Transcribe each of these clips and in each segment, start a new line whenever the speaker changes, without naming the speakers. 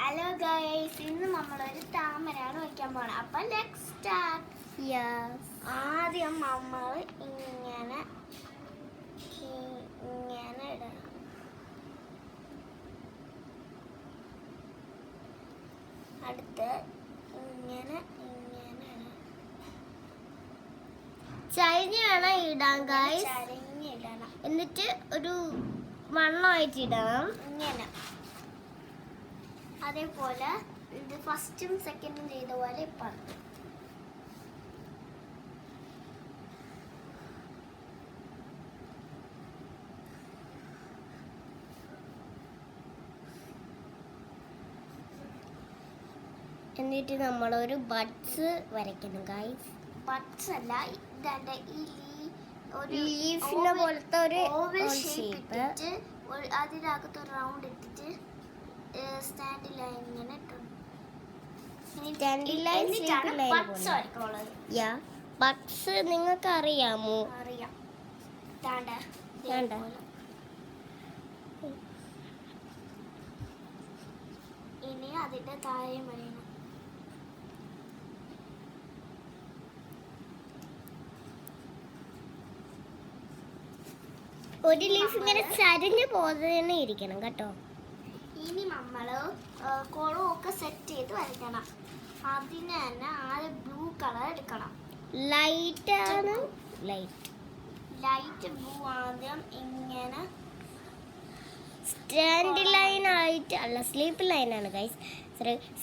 Hello guys, ഇന്ന് നമ്മളൊരു താമരയാണ് വയ്ക്കാൻ പോണത്. അപ്പം ലെറ്റ്സ് സ്റ്റാർട്ട്. ആദ്യം നമ്മൾ ഇങ്ങനെ ഇടണം. അടുത്ത് ഇങ്ങനെ
ചരിഞ്ഞ് വേണം ഇടാൻ ഗൈസ്.
ചരിഞ്ഞിടണം.
എന്നിട്ട് ഒരു വണ്ണമായിട്ട് ഇടണം.
ഇങ്ങനെ അതേപോലെ ഇത് ഫസ്റ്റും സെക്കൻഡും ചെയ്ത പോലെ ഇപ്പം
എന്നിട്ട് നമ്മളൊരു ബഡ്സ് വരയ്ക്കണം ഗൈസ്.
ബഡ്സ് അല്ല, ഇതാണ്ട് ഈ
ലീഫിനെ പോലത്തെ ഒരു
ഓവൽ
ഷേപ്പ്.
അതിനകത്ത് ഒരു റൗണ്ട് ഇട്ടിട്ട് സ്റ്റാൻഡ് ലൈൻ ഇങ്ങനെ
ബഡ്സ് നിങ്ങൾക്ക് അറിയാമോ?
അറിയാം. ഇനി അതിന്റെ താഴെ വരയണം.
ഒരു ലീഫ് ഇങ്ങനെ ചരിഞ്ഞു പോകാതെ ഇരിക്കണം കേട്ടോ.
ഇനി നമ്മള് കുളമൊക്കെ സെറ്റ് ചെയ്ത് വരയ്ക്കണം. അതിന് തന്നെ ആദ്യം ബ്ലൂ കളർ എടുക്കണം. ലൈറ്റ് ബ്ലൂ ആദ്യം ഇങ്ങനെ
സ്റ്റാൻഡ് ലൈൻ ആയിട്ട് അല്ല, സ്ലീപ്പ് ലൈൻ ആണ് ഗൈസ്.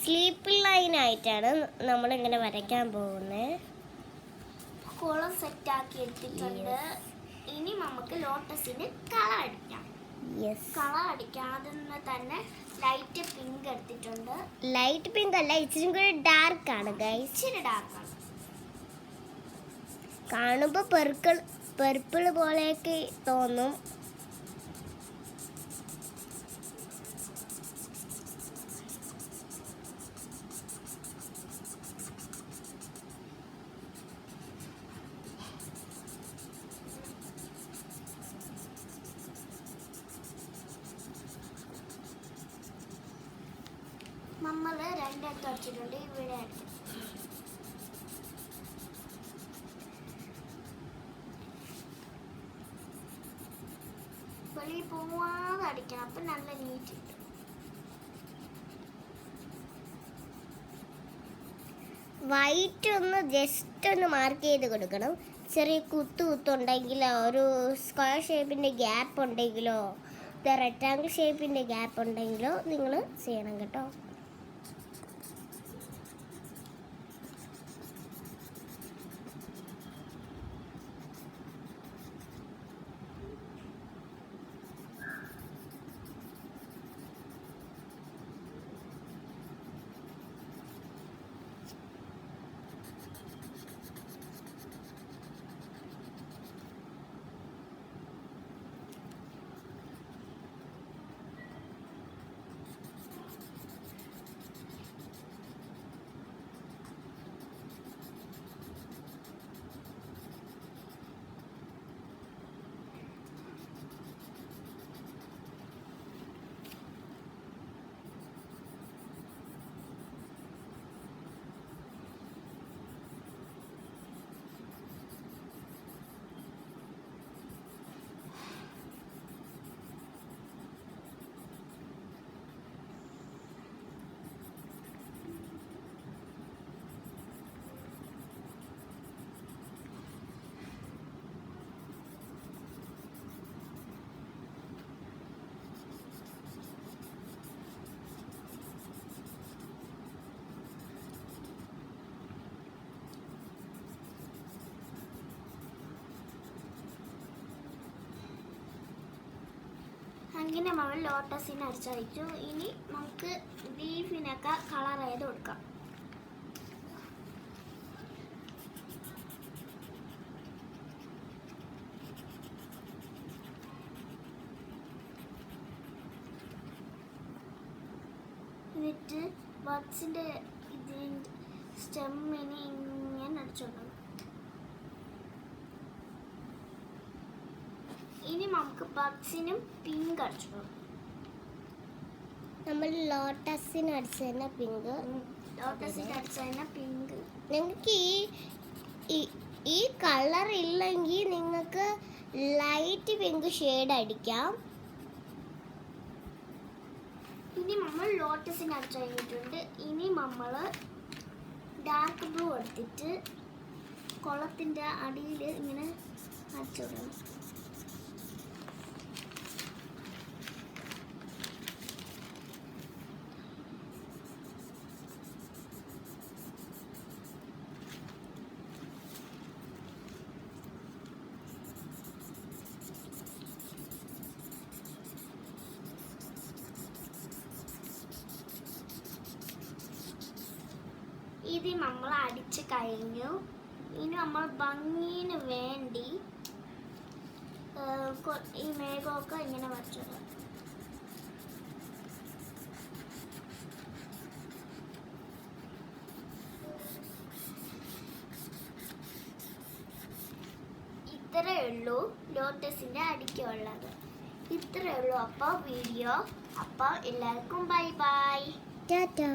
സ്ലീപ്പ് ലൈൻ ആയിട്ടാണ് നമ്മൾ ഇങ്ങനെ വരയ്ക്കാൻ പോകുന്നത്.
കുളം സെറ്റ് ആക്കി എടുത്തിട്ടുണ്ട്. ഇനി നമുക്ക് ലോട്ടസിന് കളർ അടിക്കാം. കളർ അടിക്കാതെ തന്നെ ലൈറ്റ് പിങ്ക് എടുത്തിട്ടുണ്ട്.
ലൈറ്റ് പിങ്ക് അല്ല, ഇച്ചിരി കൂടി ഡാർക്ക് ആണ് ഗൈസ്.
ഇച്ചിരി ഡാർക്ക് ആണ്.
കാണുമ്പോ പെർപ്പിൾ പോലെയൊക്കെ തോന്നും.
നമ്മൾ രണ്ടൊക്കെ അടിച്ചിട്ടുണ്ട്. ഇവിടെ വെളിയിൽ പോവാതെ അടിക്കണം. അപ്പം നല്ല നീറ്റ് കിട്ടും.
വൈറ്റ് ഒന്ന് ജസ്റ്റ് ഒന്ന് മാർക്ക് ചെയ്ത് കൊടുക്കണം. ചെറിയ കുത്തുണ്ടെങ്കിലോ, ഒരു സ്ക്വയർ ഷേപ്പിൻ്റെ ഗ്യാപ്പ് ഉണ്ടെങ്കിലോ, റെക്റ്റാങ്കിൾ ഷേപ്പിൻ്റെ ഗ്യാപ്പ് ഉണ്ടെങ്കിലോ നിങ്ങൾ ചെയ്യണം കേട്ടോ.
അങ്ങനെ നമ്മൾ ലോട്ടസിന് അടിച്ചടിച്ചു. ഇനി നമുക്ക് ലീഫിനൊക്കെ കളർ ചെയ്ത് കൊടുക്കാം. എന്നിട്ട് ബഡ്സിൻ്റെ ഇതിൻ്റെ സ്റ്റെമ്മിന് ഇങ്ങനെ അടിച്ചോളാം. ഇനി നമുക്ക് ബഡ്സിനും പിങ്ക് അടിച്ചോളാം.
നമ്മൾ ലോട്ടസിന് അടിച്ചതന്നെ പിങ്ക്.
ലോട്ടസിന് അടിച്ചതന്നെ പിങ്ക്.
നിങ്ങൾക്ക് ഈ കളർ ഇല്ലെങ്കിൽ നിങ്ങൾക്ക് ലൈറ്റ് പിങ്ക് ഷെയ്ഡ് അടിക്കാം.
ഇനി നമ്മൾ ലോട്ടസിന് അടിച്ചു കഴിഞ്ഞിട്ടുണ്ട്. ഇനി നമ്മൾ ഡാർക്ക് ബ്ലൂ എടുത്തിട്ട് കുളത്തിൻ്റെ അടിയിൽ ഇങ്ങനെ അടിച്ചിടണം. ഇത് നമ്മൾ അടിച്ച് കഴിഞ്ഞു. ഇനി നമ്മൾ ഭംഗിന് വേണ്ടി ഈ മേഘമൊക്കെ ഇങ്ങനെ വരച്ചിടാം. ഇത്രയേ ഉള്ളൂ ലോട്ടസിൻ്റെ അടിക്കുള്ളത്. ഇത്രയേ ഉള്ളൂ അപ്പോൾ വീഡിയോ. അപ്പോൾ എല്ലാവർക്കും ബൈ ബൈ.
ടാറ്റാ.